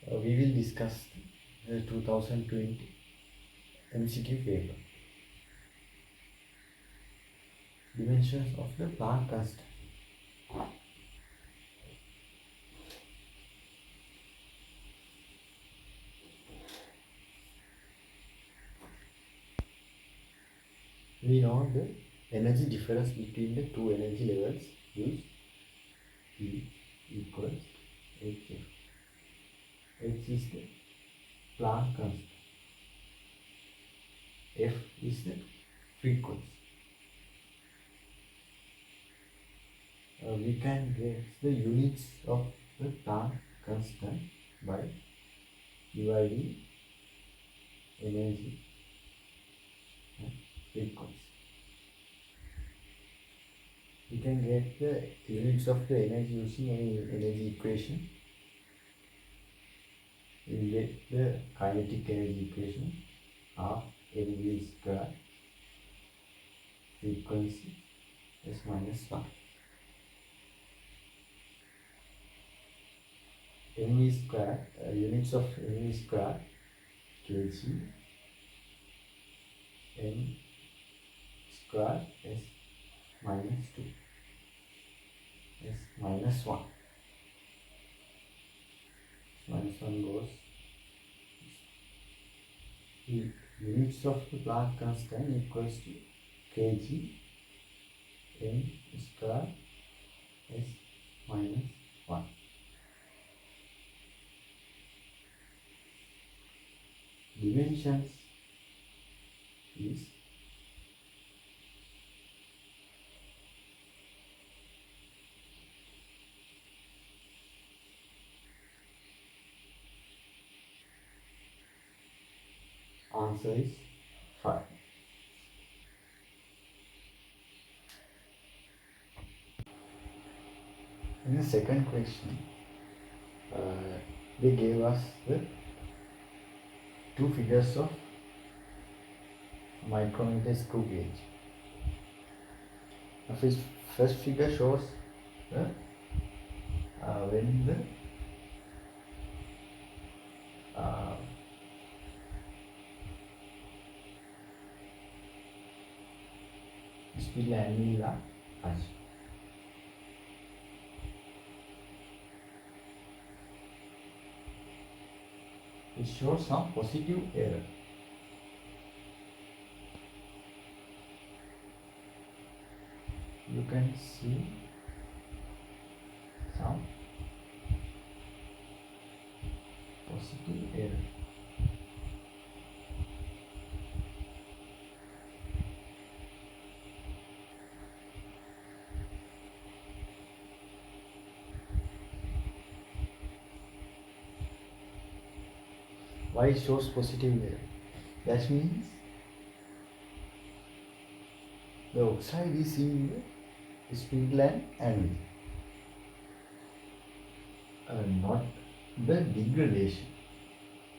We will discuss the 2020 MCQ paper. Dimensions of the Planck constant. We know the energy difference between the two energy levels. Use E equals hf. H is the Planck constant. F is the frequency. We can get the units of the Planck constant by dividing energy and frequency. We can get the units of the energy using any energy equation. We get the kinetic energy equation half mv square frequency s minus 1. mv square, units of mv square kg, m square s minus 2, s minus 1. Minus 1 goes. The units of the Planck constant equals to kg m square s minus 1. Dimensions is answer is 5. In the second question, they gave us the two figures of micrometer screw gauge. The first figure shows the when the spindle and wheel are touched. It shows some positive error. You can see some positive error. Why it shows positive error? That means the oxide is in the spindle and anvil, not the degradation.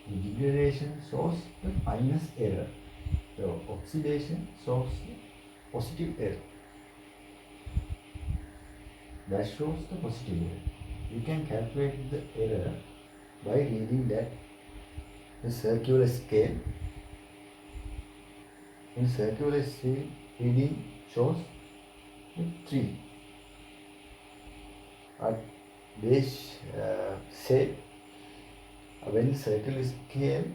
The degradation shows the minus error. The oxidation shows the positive error. That shows the positive error. We can calculate the error by reading that the circular scale. In circular scale, reading shows 3. They say when circular scale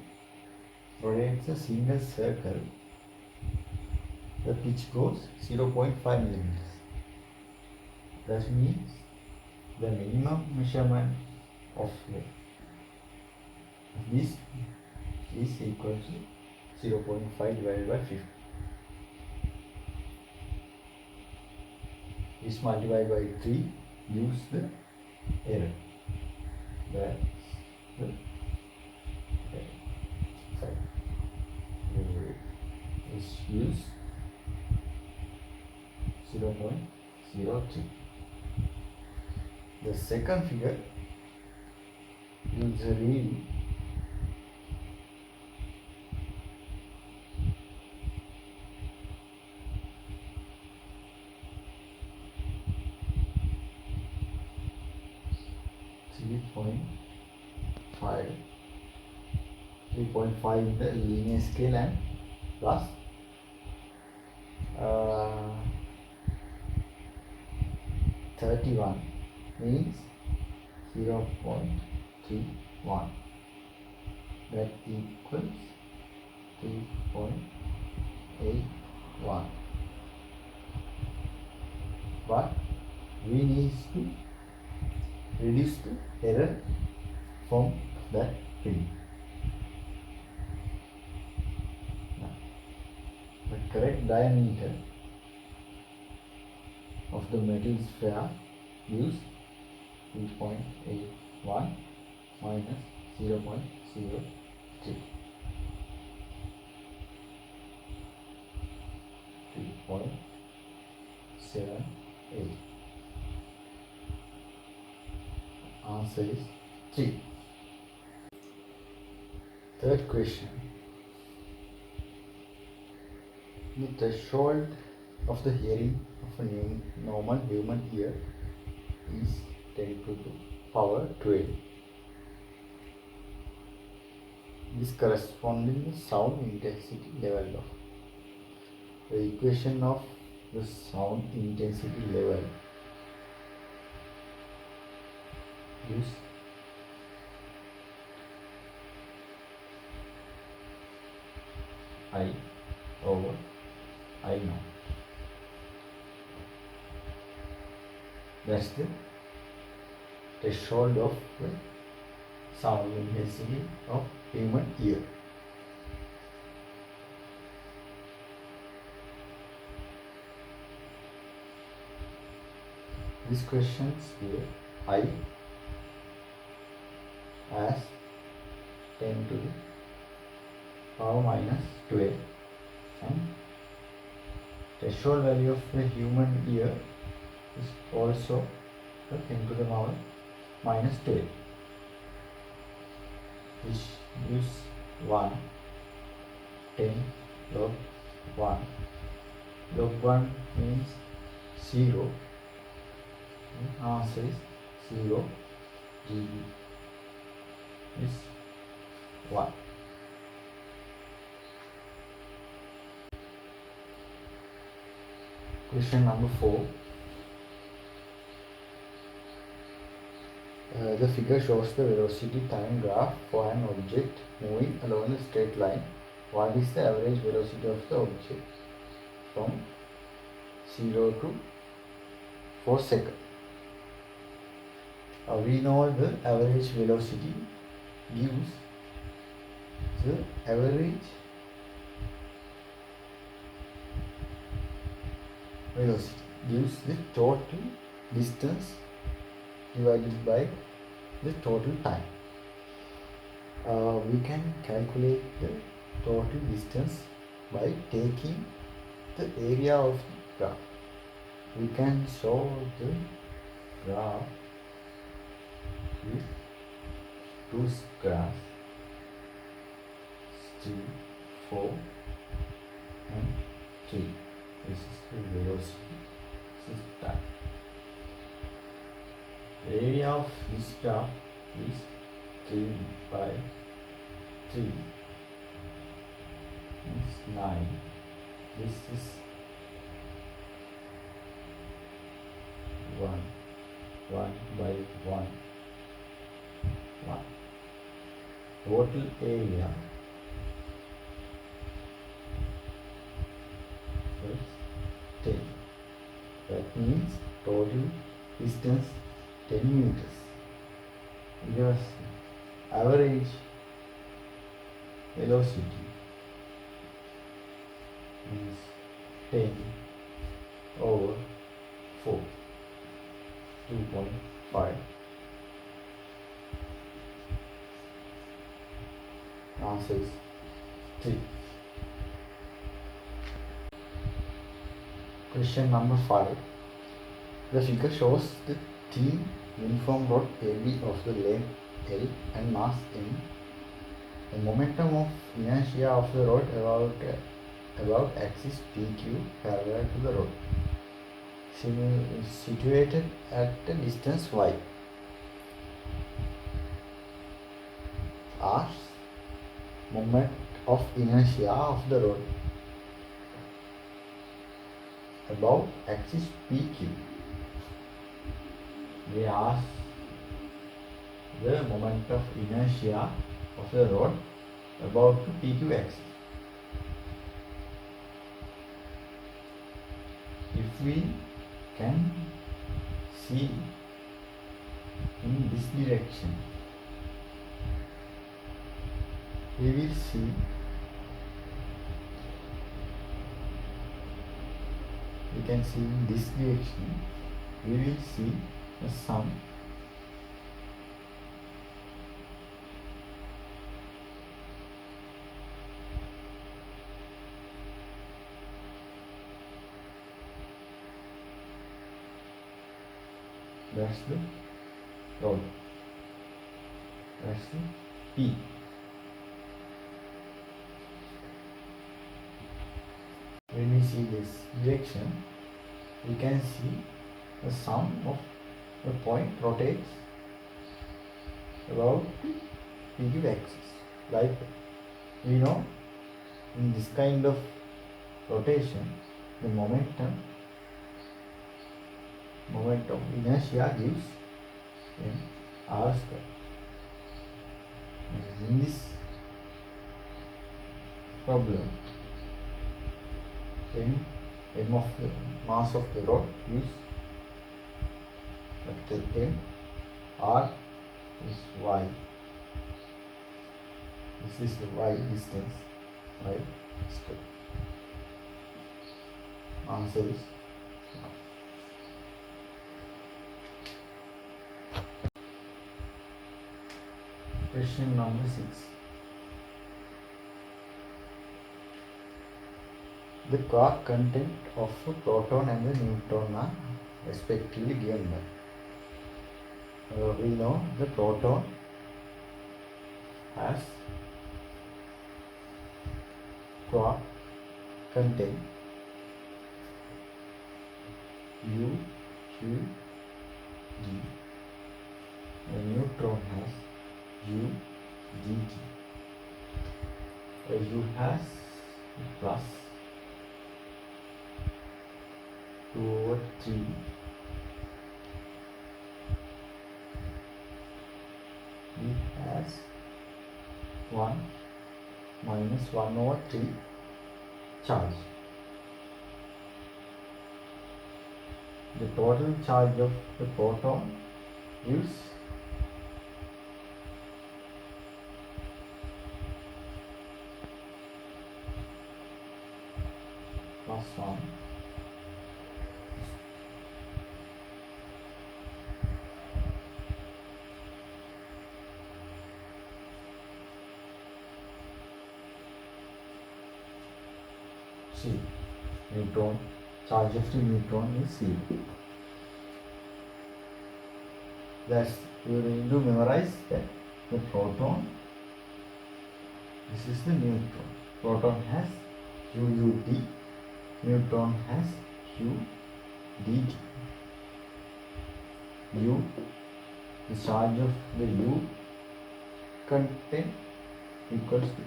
rotates a single circle, the pitch goes 0.5 millimeters. That means the minimum measurement of this is equal to 0.5 divided by 50. This multiplied by 3 gives the error. That's the error. Let's use 0.03. The second figure gives a reading 3.5 3.5 in the linear scale and plus 31 means 0.31, that equals 3.81, but we need to reduce the error from that reading. Now, the correct diameter of the metal sphere gives 3.81 minus 0.03. 3.78. Answer is 3. Third question. The threshold of the hearing of a normal human ear is 10 to the power 12. This corresponding to sound intensity level of the equation of the sound intensity level is I over I naught. That's the threshold of the sound intensity of human ear. These questions here I as 10 to the power minus 12 and threshold value of the human ear is also 10 to the power minus 12, which gives 1, 10 log 1. Log 1 means 0. The answer is 0 dB is 1. Question number 4. The figure shows the velocity time graph for an object moving along a straight line. What is the average velocity of the object from 0 to 4 seconds? We know the average velocity gives the average velocity gives the total distance divided by the total time. We can calculate the total distance by taking the area of the graph. We can show the graph with two graphs 3, 4 and 3. This is the velocity, this is time. The area of this graph is 3 by 3 is 9. This is 1 by 1. Total area is 10. That means total distance 10 meters. Because average velocity is 10 over 4, 2.5. Answer is 3. Question number 5. The figure shows the thin uniform rod AB of the length L and mass M. The momentum of inertia of the rod about axis PQ parallel to the rod, situated at a distance y. as moment of inertia of the rod above axis PQ. They ask the moment of inertia of the rod above to PQ axis. If we can see in this direction, we will see we can see in this direction, we will see the sun that's the rod, that's the P. When we see this direction, we can see the sum of the point rotates about PQ axis. Like we know, in this kind of rotation, the momentum of inertia gives r square. And in this problem, m of the mass of the rod is capital M, r is y. This is the y distance, y square. Answer is question number 6. The quark content of a proton and a neutron are respectively given by. We know the proton has quark content U, Q, D. The neutron has U, D, G. U has plus 2/3 it has 1 minus 1/3 charge. The total charge of the proton gives plus 1 C. Neutron, charge of the neutron is 0. That's you need to memorize that the proton, this is the neutron. Proton has UUD, neutron has UDD. U, the charge of the U content equals to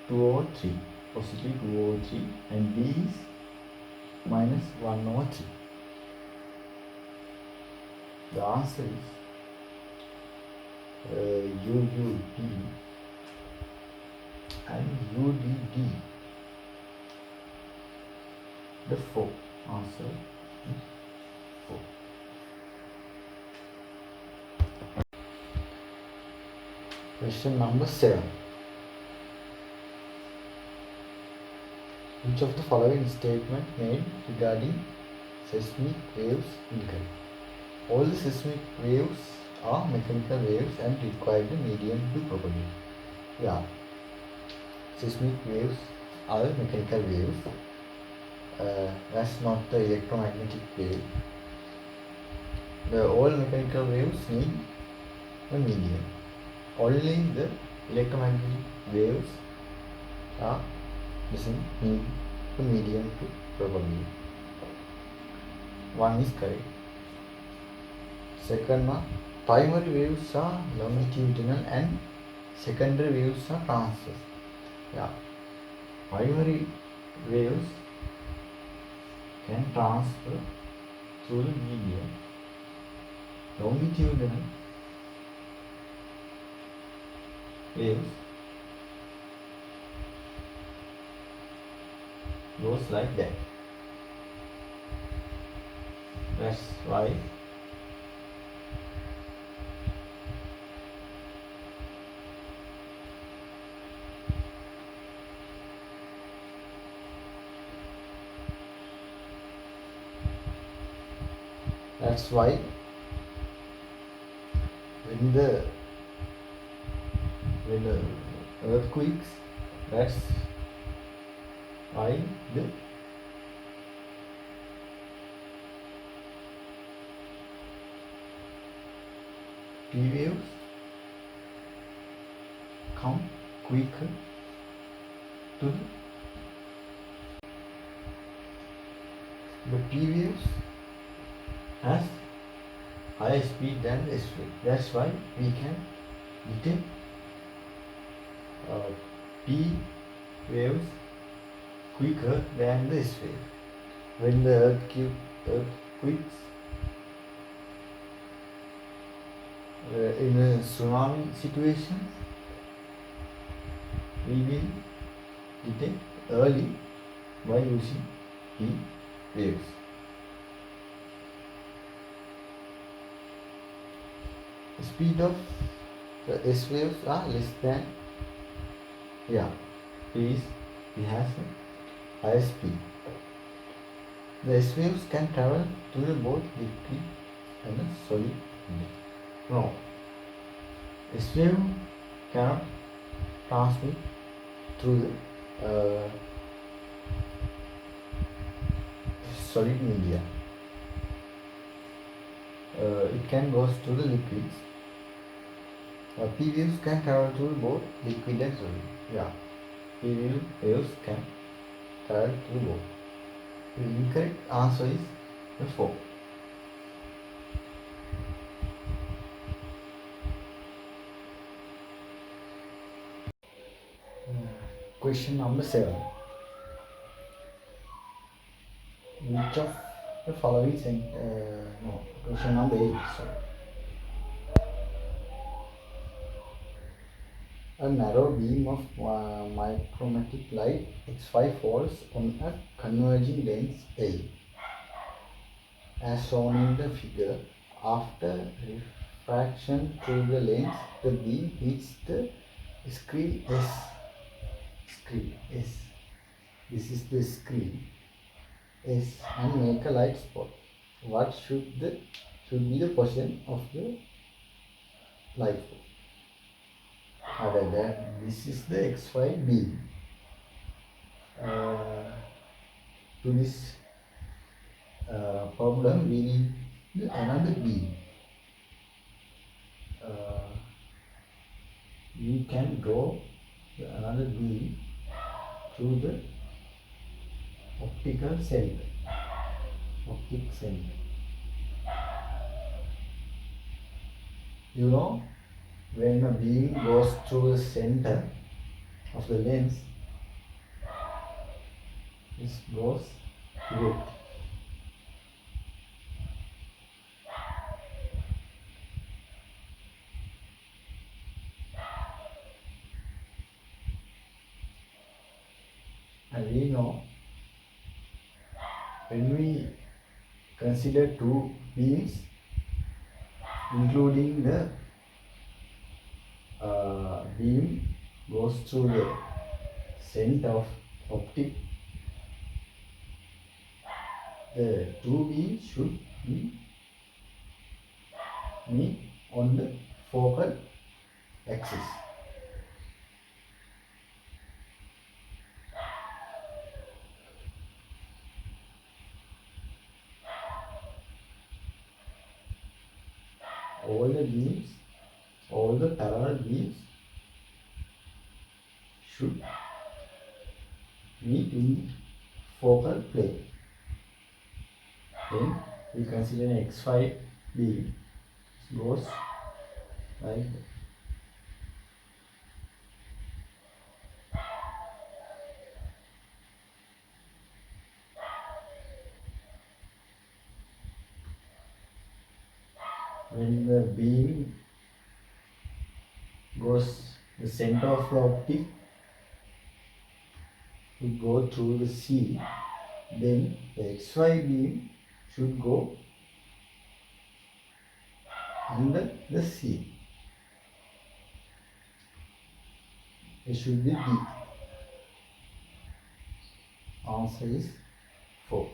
2/3, positive 2/3, and D is minus 1/3. The answer is UUD and UDD. The 4 answer is 4. Question number 7. Which of the following statement made regarding seismic waves incorrect? All the seismic waves are mechanical waves and require the medium to propagate. Yeah, seismic waves are mechanical waves. That's not the electromagnetic wave. All mechanical waves need a medium. Only the electromagnetic waves doesn't need a medium to propagate. One is correct. Second one, primary waves are longitudinal and Secondary waves are transverse. Yeah. Primary waves can transfer through the medium. Longitudinal waves goes like that. That's why when the earthquakes, that's why the P waves come quicker to the P waves has higher speed than the S wave. That's why we can detect P waves quicker than the S wave. When the earthquakes in a tsunami situation, we will detect early by using P waves. The speed of the S waves are less than, P has a higher speed. The S waves can travel through both liquid and a solid medium. No, S wave cannot transmit through the solid media. It can go through the liquids. P waves can travel through both liquid and solid. P waves can travel through both. The incorrect answer is the 4. Question number 7. Which of the following question number 8, sorry. A narrow beam of monochromatic light X5 falls on a converging lens A. As shown in the figure, after refraction through the lens, the beam hits the screen S. This is the screen S and make a light spot. What should be the position of the light spot? Other than this is the X5 beam. To this problem, we need another beam. We can draw another beam through the optic center. You know, when a beam goes through the center of the lens, this goes good. And we know, when we consider two beams, including the beam goes through the center of optic, the two beams should meet on the focal axis. All the parallel beams should meet in focal plane. Then we consider an X5 beam goes like that. when the beam goes the center of the optic to go through the C, then the XY beam should go under the C. It should be D. Answer is 4.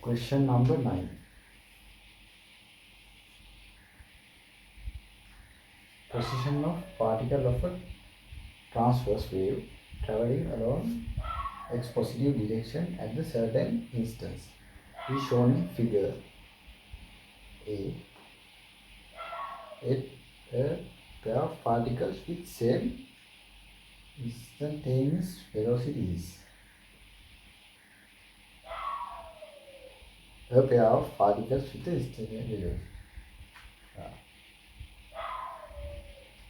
Question number 9. Position of particle of a transverse wave traveling along x positive direction at the certain instance is shown in figure A. A pair of particles with same instantaneous velocities. A pair of particles with instantaneous velocity.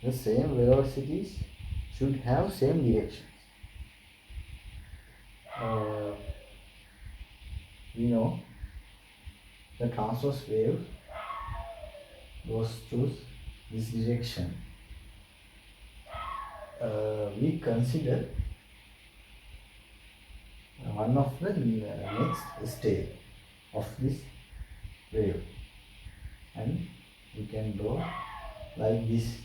The same velocities should have same directions. We know the transverse wave goes through this direction. We consider one of the next stage of this wave, and we can draw like this.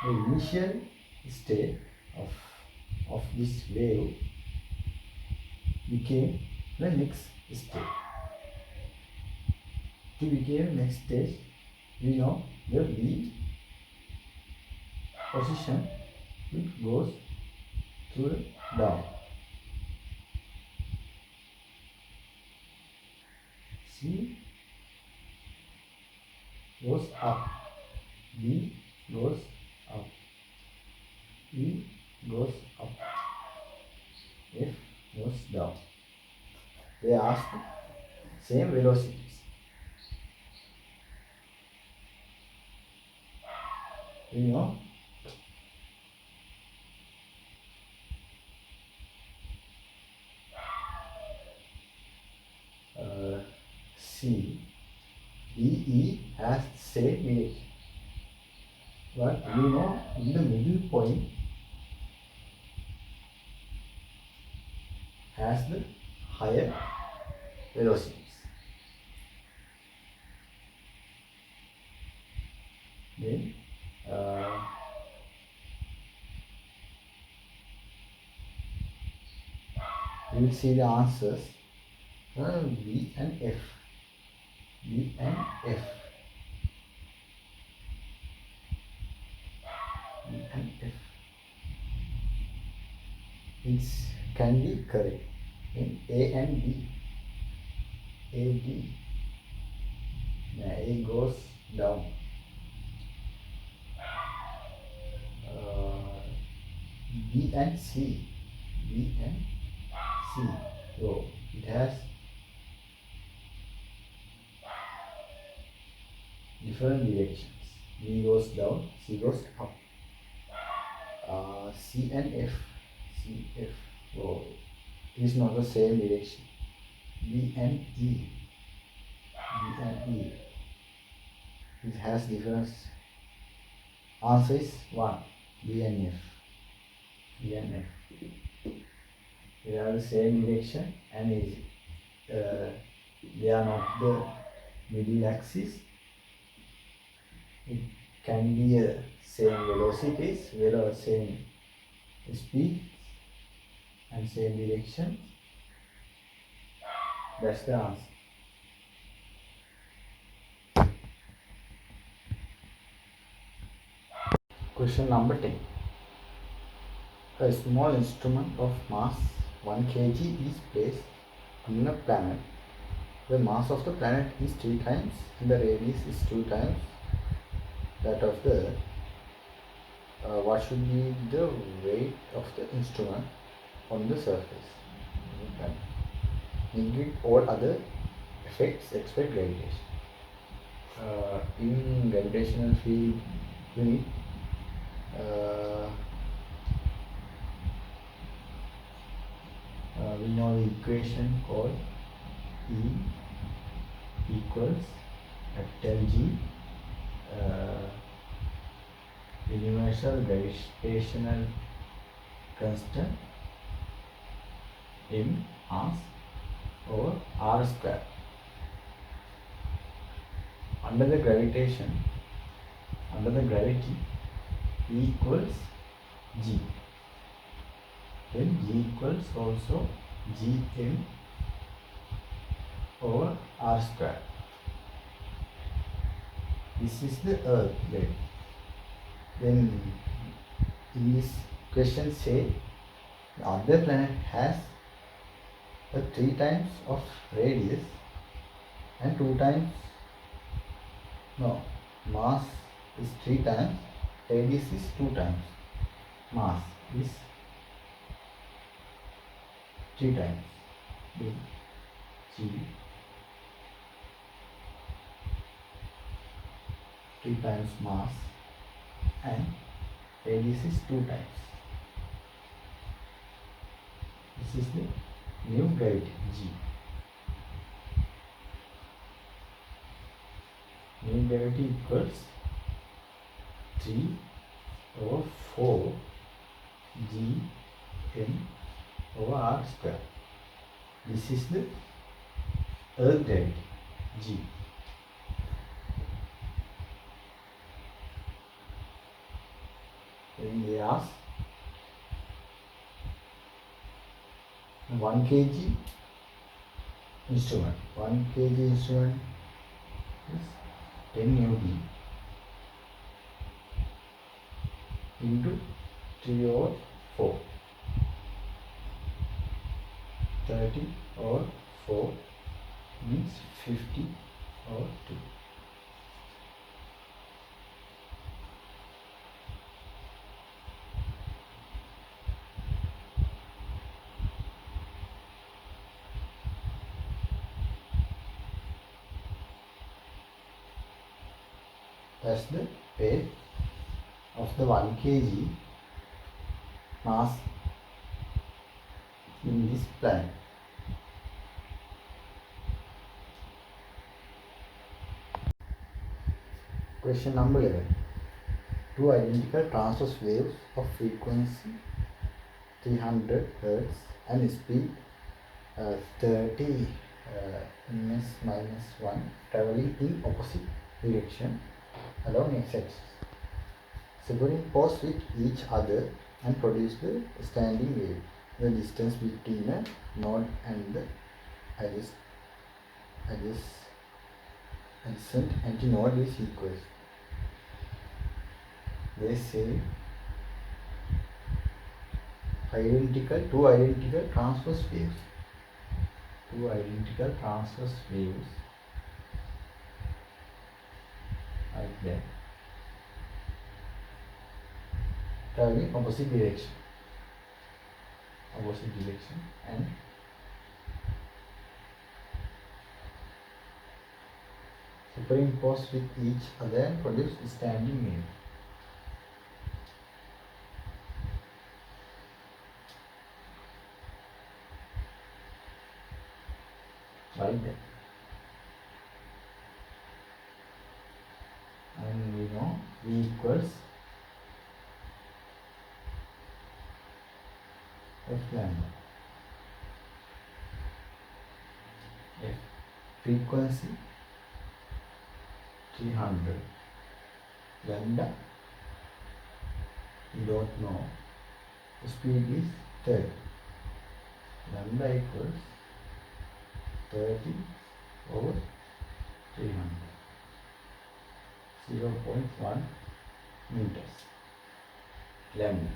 The initial state of this wave became the next state. To become next stage, we know the B position which goes through down. C goes up, B goes up, E goes up, F goes down. They ask same velocities. You know, C, D, E has same direction. But we know in the middle point has the higher velocities. Then we will see the answers. B and F. B and F. B and F. It can be correct. In A and B. A, B. A goes down. B and C. B and C. So it has different directions. B goes down, C goes up. C and F. C, F. So it is not the same direction. B and E. B and E. It has difference. Answer is 1. B and F. B and F. They are the same direction and they are not the middle axis. It can be a same velocities, same speed and same direction. That's the answer. Question number 10. A small instrument of mass 1 kg is placed on a planet. The mass of the planet is 3 times and the radius is 2 times that of the Earth. what should be the weight of the instrument on the surface. Okay. Negate all other effects except gravitation. In gravitational field unit, we know the equation called E equals capital G universal gravitational constant m mass over r square. Under the gravity E equals G. Then G equals also Gm over r square. This is the Earth. Then in this question say the other planet has a 3 times of radius and 2 times mass is 3 times, radius is 2 times, mass is 3 times. Then G 3 times mass and radius is 2 times. This is the new gravity G. New gravity equals 3 over 4 G m over r square. This is the Earth gravity G. Then they ask 1 kg instrument. 1 kg instrument is 10 Newton into 3 over 4. 30 over 4 means 50 over 2. That's the weight of the 1 kg mass in this planet. Question number 11. Two identical transverse waves of frequency 300 Hz and speed 30 ms minus 1 traveling in opposite direction along x-axis superimpose with each other and produce the standing wave. The distance between a node and the adjacent antinode is equal. They say two identical transverse waves. Two identical transverse waves like that traveling opposite direction and superimpose with each other and produce standing wave. Like that. And we know V equals F lambda. F frequency 300, lambda we don't know, speed is 30. Lambda equals 30 over 300, 0.1 meters. Lambda.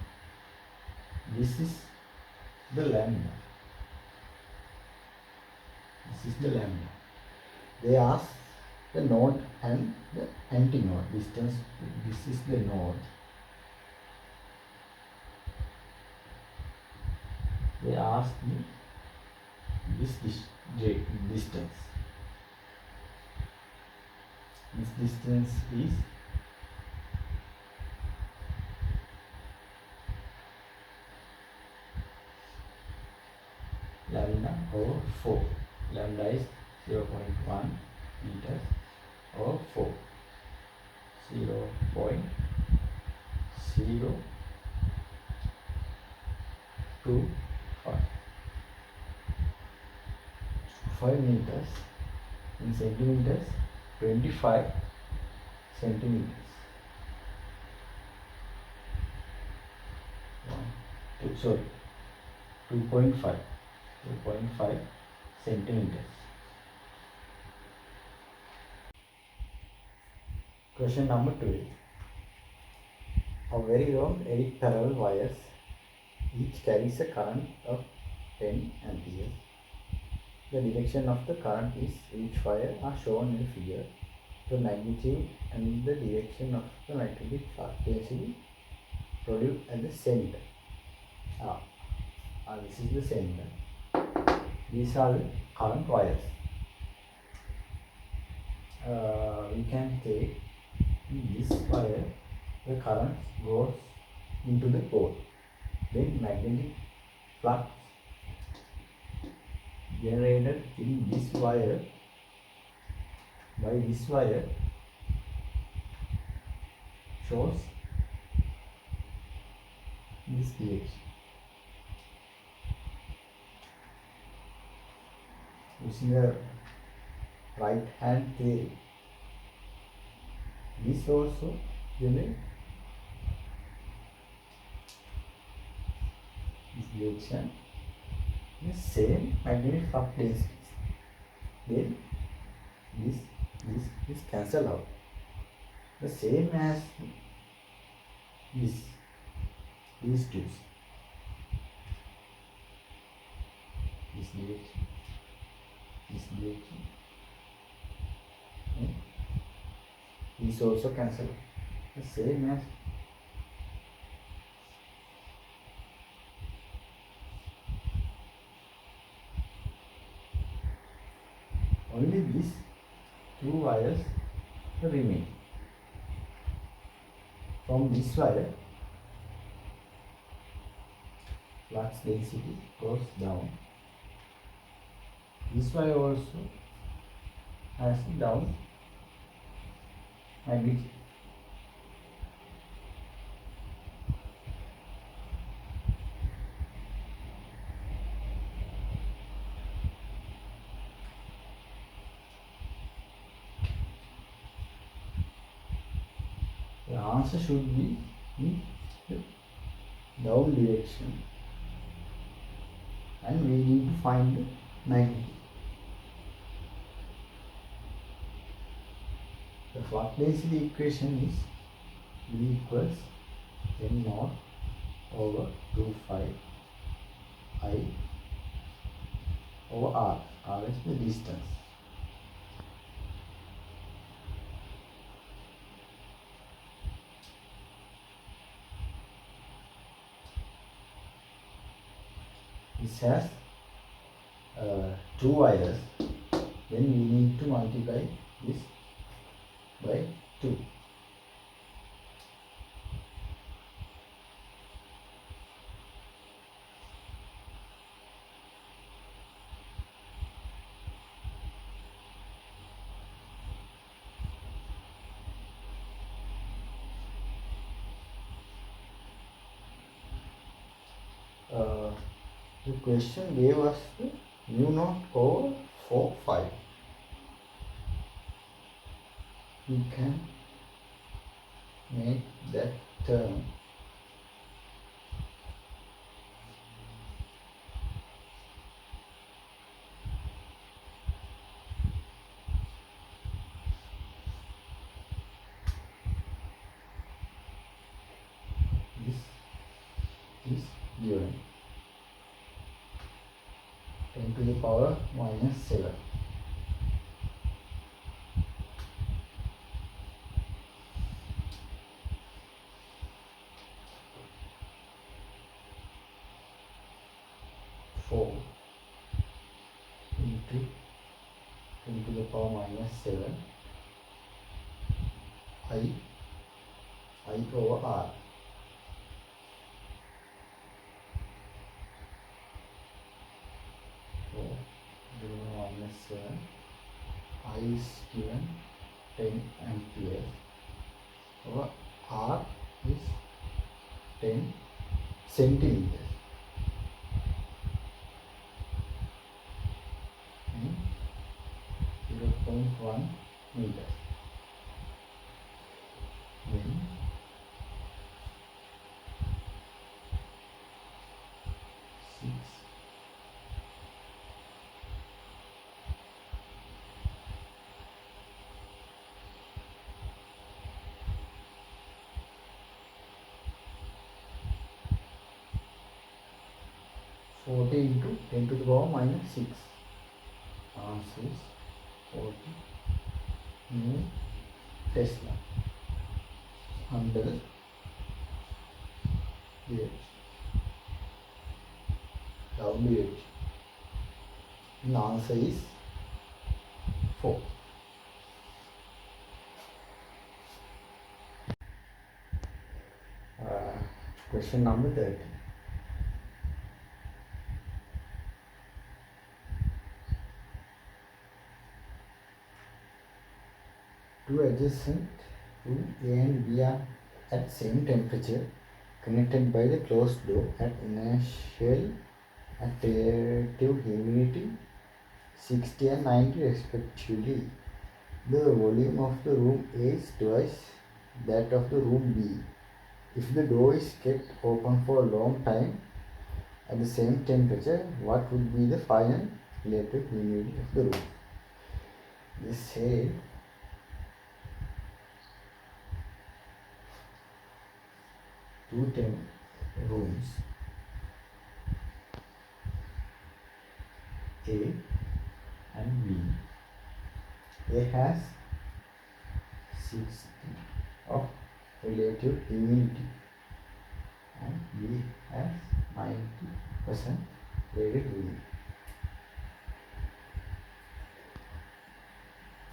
This is the lambda. This is the lambda. They ask the node and the antinode distance. This is the node they ask me this distance. This distance is lambda over 4. Lambda is 0.1 meters over 4. 0.025. 5 meters in centimeters, 25 centimeters. 2.5 centimeters. Question number 2. A very long 8 parallel wires each carries a current of 10 amperes. The direction of the current is each wire are shown in the figure. The magnitude and the direction of the magnetic flux density produced at the center. This is the center. These are the current wires. We can take this wire, the current goes into the pole. Then magnetic flux generated in this wire by this wire shows this direction. Using the right hand theory, this also generates this direction, the same magnetic flux density. Then this cancel out. The same as these two. This direction. This also cancel. The same as only these two wires remain. From this wire, flux density goes down. This wire also has down magnitude. The answer should be in the down direction, and we need to find the magnitude. The flux density equation is V equals M naught over 2 I over R. R is the distance. This has 2 wires, then we need to multiply this by 2. The question gave us the mu naught over 4 5. We can make that term this is given 10 to the power minus 7. into 10 to the power minus 7 I over R. So minus 7 I is given 10 amperes over R is 10 centimeters and 0.1 meters. Then 6 40 into 10 to the power minus 6. Answer is 40 new Tesla under the WH. The answer is 4. Question number 30. Two adjacent room A and B are at same temperature connected by the closed door at initial and relative humidity 60 and 90 respectively. The volume of the room A is twice that of the room B. If the door is kept open for a long time at the same temperature, what would be the final relative humidity of the room? They say two rooms A and B. A has 60 of relative humidity and B has 90% relative humidity.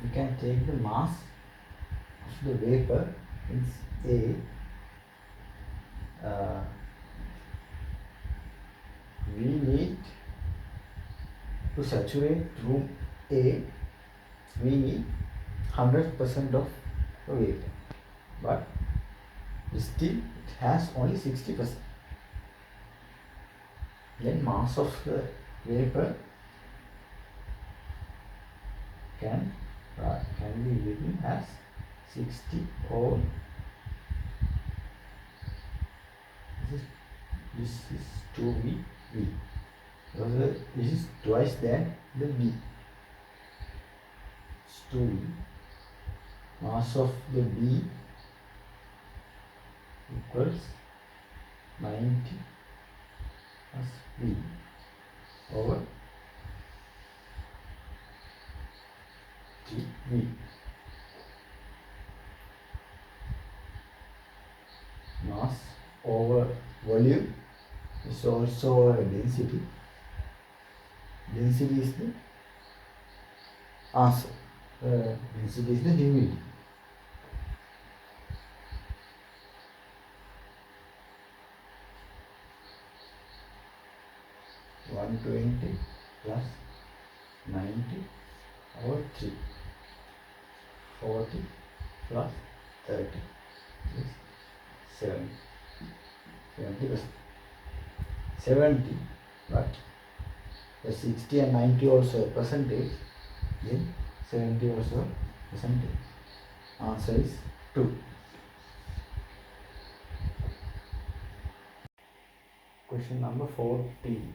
We can take the mass of the vapor, means A. We need to saturate room A, we need 100% of the vapor, but still it has only 60%. Then mass of the vapor can be written as 60 over this is 2V. Because this is twice than the V. It's 2V. Mass of the B equals 90 plus V over 3V. Mass over volume is also a density. Density is the answer. Density is the humidity. One 20 plus 90 over 3. 40 plus 30 is 70. 70%. 70, but the 60 and 90 also a percentage, then 70 also a percentage. Answer is 2. Question number 14.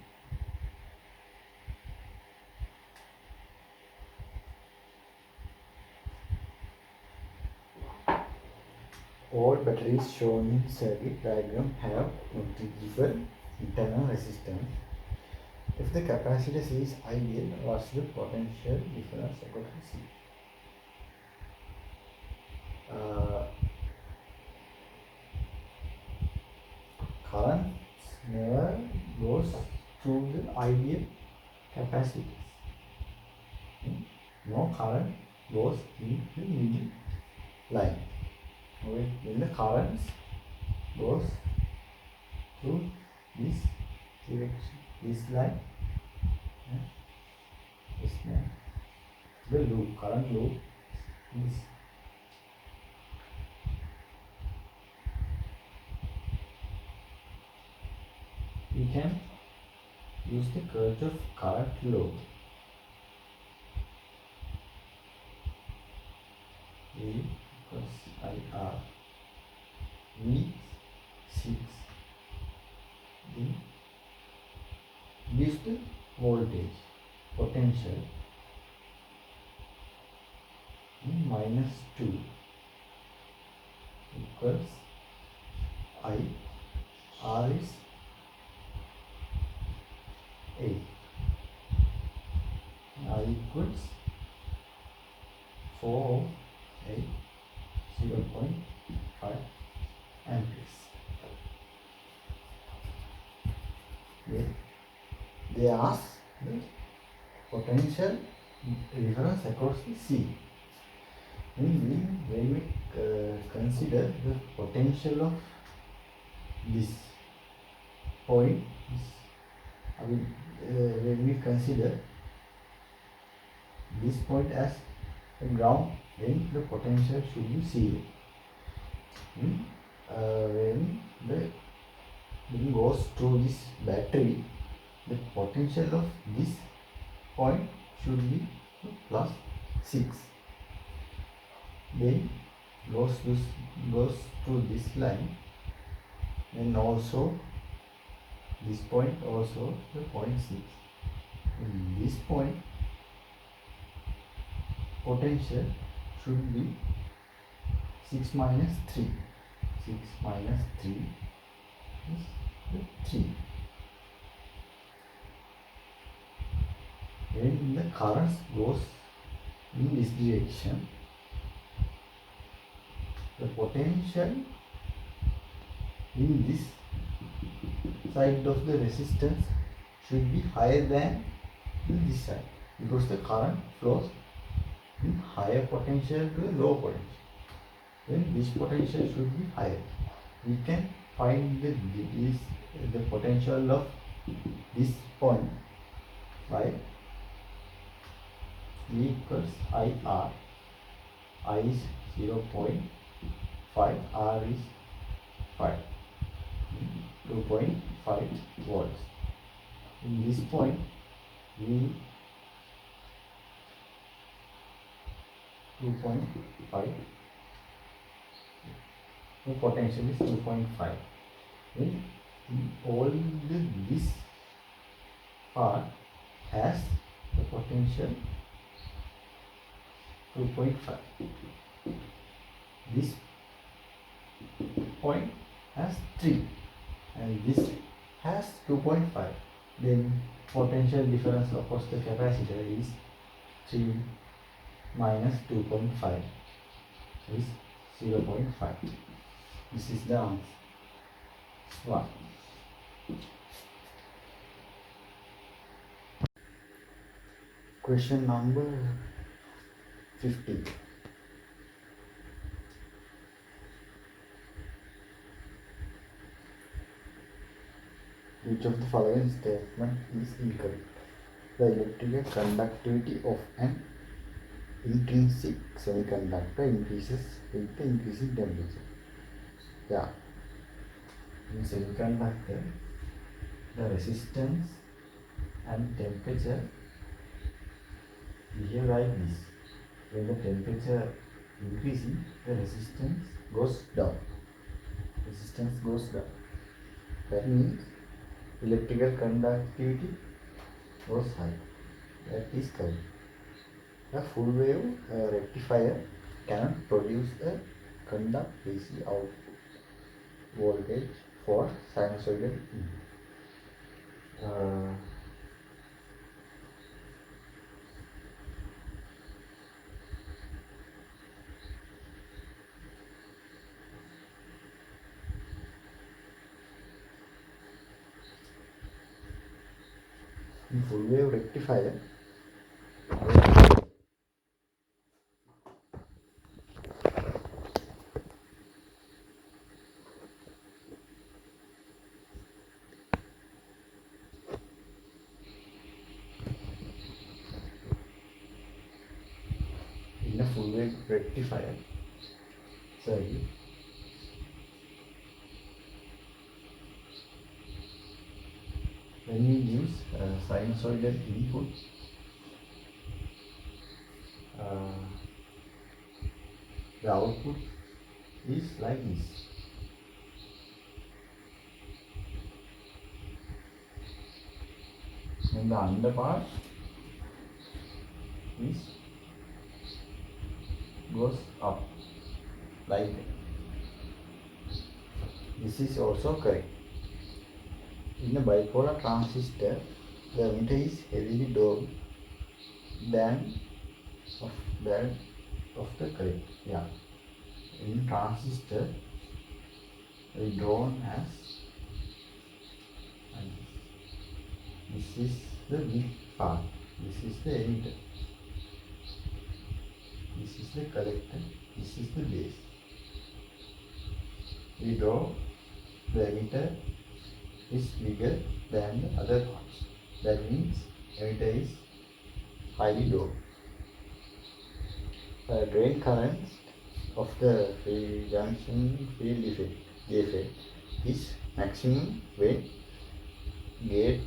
All batteries shown in circuit diagram have negligible internal resistance. If the capacitance is ideal, what's the potential difference according to C? Current never goes through the ideal capacitance. no current goes in the middle line. Okay, when the current goes through this direction, this line, this line, the loop, current loop is we can use the Kirchhoff current law. E equals IR V6 gives the voltage potential in -2 equals I, R is 8, I equals 4 8 0.5 amperes. They ask the potential difference across the C. When we consider the potential of this point, when we consider this point as a ground, then the potential should be zero. When the beam goes through this battery, the potential of this point should be plus 6. Then goes through this line, and also this point also the point 6. In this point, potential should be 6 minus 3. 6 minus 3 is 3. When the current goes in this direction, the potential in this side of the resistance should be higher than this side, because the current flows in higher potential to low potential. Then this potential should be higher. We can find the potential of this point by V equals IR. I is 0.5, R is 5, 2.5 volts. In this point, V 2.5, the potential is 2.5. Then all this part has the potential 2.5. This point has 3 and this has 2.5. Then potential difference across the capacitor is 3 minus 2.5 is 0.5. This is the answer. 1. Question number 50. Which of the following statement is incorrect? The electrical conductivity of an intrinsic semiconductor increases with the increasing temperature. Yeah. In semiconductor, the resistance and temperature behave like this. When the temperature increasing, the resistance goes down. Resistance goes down. That means electrical conductivity goes high. That is correct. A full wave rectifier cannot produce a conduct AC out voltage for sinusoidal input. In full wave rectifier, two-way rectifier circuit. When we use sinusoidal input, the output is like this. And the under part is goes up like that. This is also correct. In a bipolar transistor, the emitter is heavily doped than of the correct. Yeah. In transistor, we drawn as, and this is the weak part. This is the emitter. This is the collector. This is the base. We draw the emitter is bigger than the other parts. That means emitter is highly doped. Drain current of the free junction field effect, J effect, is maximum when gate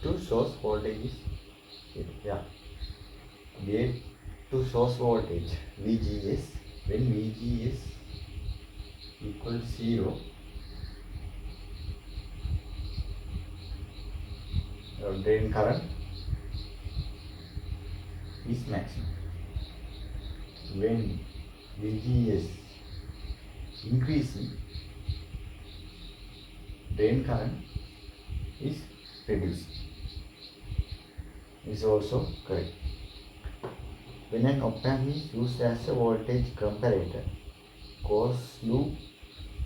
to source voltage is zero. Yeah. Gate to source voltage VGS, when VGS equals 0, drain current is maximum. When VGS increasing, drain current is reduced. Is also correct. When an op-amp is used as a voltage comparator, closed loop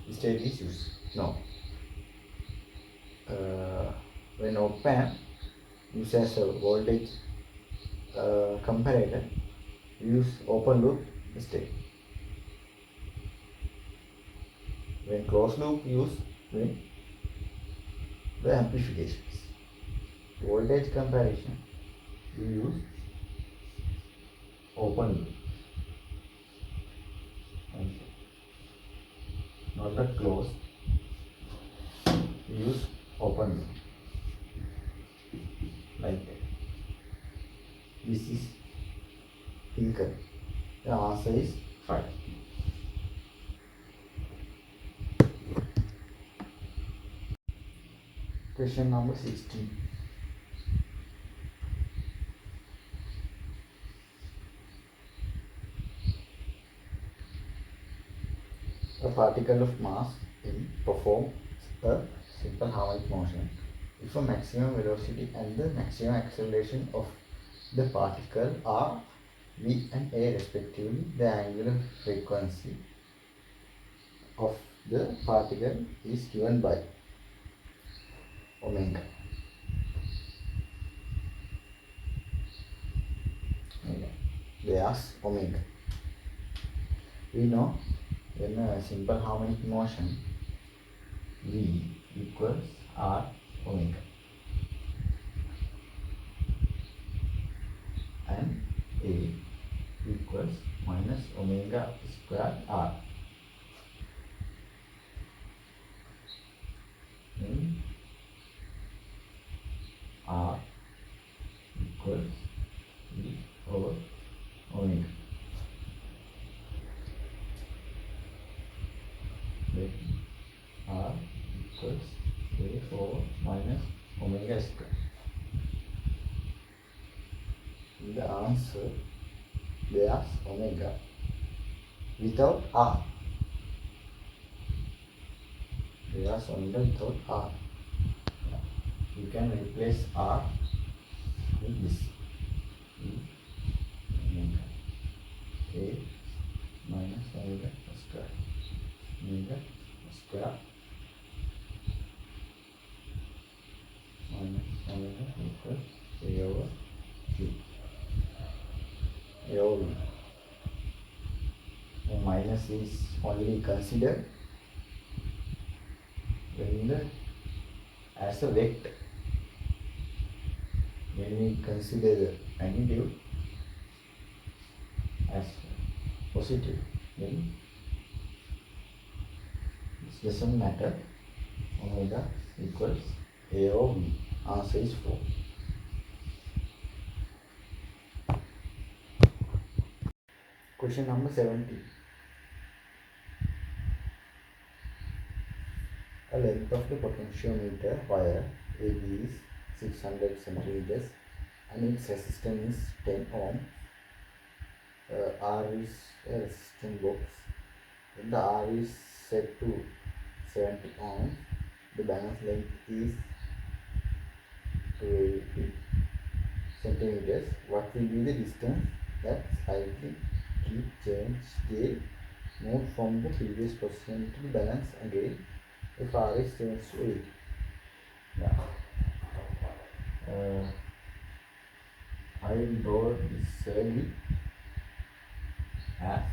state is used. No. When op-amp used as a voltage comparator, use open loop state. When closed loop used, when the amplifications. Voltage comparison, you use open loop. Not the closed. You use open loop. Like that. This is incorrect. The answer is 5. Question number 16. A particle of mass m performs a simple harmonic motion if a maximum velocity and the maximum acceleration of the particle are v and a respectively. The angular frequency of the particle is given by omega. There's omega. We know when a simple harmonic motion v equals r omega, and a equals minus omega square r. And r equals v over omega. Then r equals a over minus omega square. In the answer, there's omega without r. There's omega without r. You can replace r with this. Omega a minus omega square. Omega square minus omega equals a over v. A over v. The minus is only considered when as a vector. When we consider the magnitude as positive, then it doesn't matter omega equals A or B. Answer is 4. Question number 70. A length of the potentiometer wire AB is 600 centimeters and its resistance is 10 ohm. R is a resistance box. When the R is set to 70 ohm, the balance length is 280 centimeters. What will be the distance that slightly keep change J move from the previous position to the balance again if R is changed to 80? Yeah. I will draw this circuit as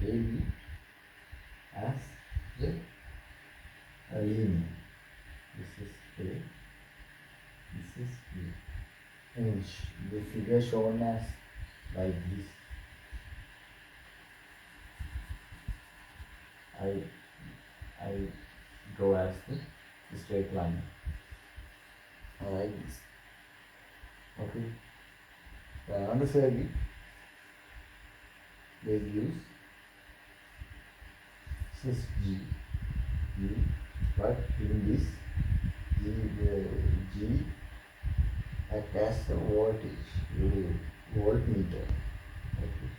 AB as the linear. This is A, this is B. And the figure shown as like this. I draw as the straight line. Like this. Okay. On the circuit, they use this is G, but in this G act as the voltage, voltmeter. Okay.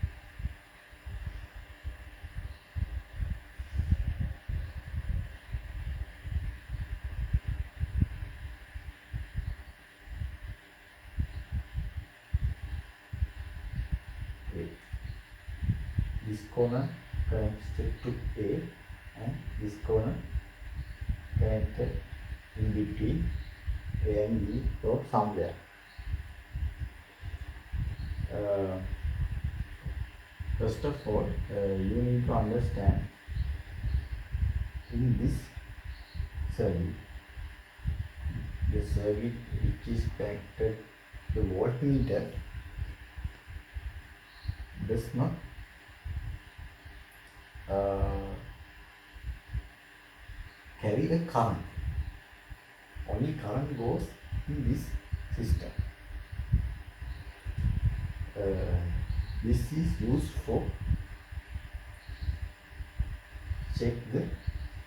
This corner connected to A and this corner connected in between A and B or somewhere. First of all, you need to understand in this circuit, the circuit which is connected, the voltmeter does not carry the current. Only current goes in this system. This is used for check the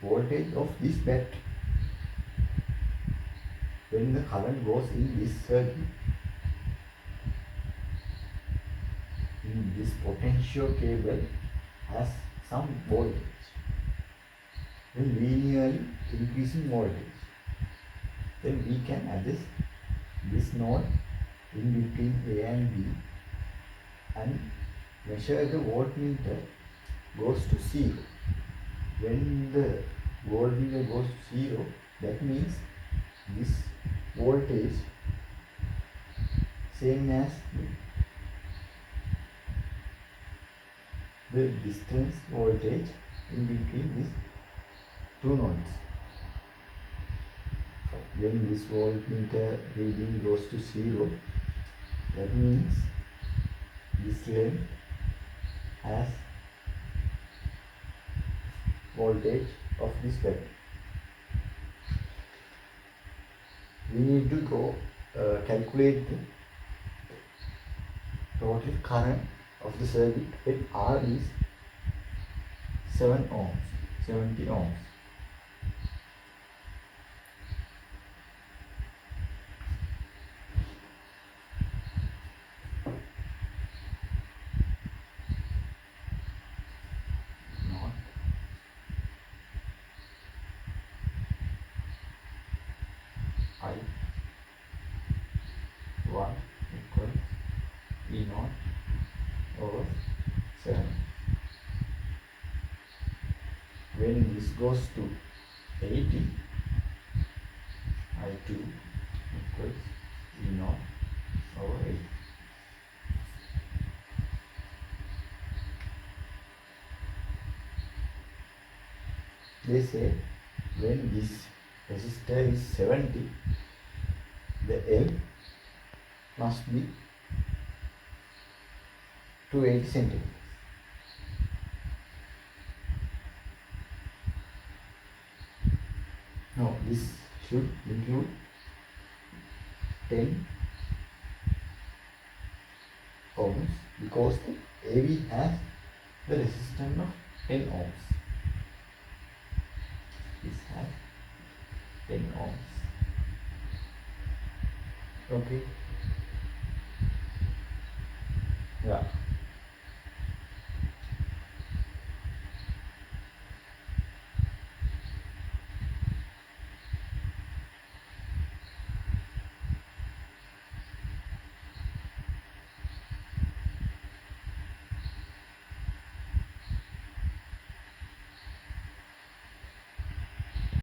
voltage of this battery. When the current goes in this circuit, in this potential cable has some voltage, then linearly increasing voltage. Then we can adjust this node in between A and B and measure the voltmeter goes to 0. When the voltmeter goes to 0, that means this voltage same as the distance voltage in between these two nodes. When this voltmeter reading goes to 0, that means this length has voltage of this battery. We need to go calculate the total current of the circuit when R is 7 ohms, 70 ohms. I1 equals E0 over 7. When this goes to 80, I2 equals E0 over 8. They say when this resistor is 70, the L must be to 80 centimeters. No, this should include 10 ohms because the AV has the resistance of 10 ohms. This has 10 ohms. Okay. Yeah.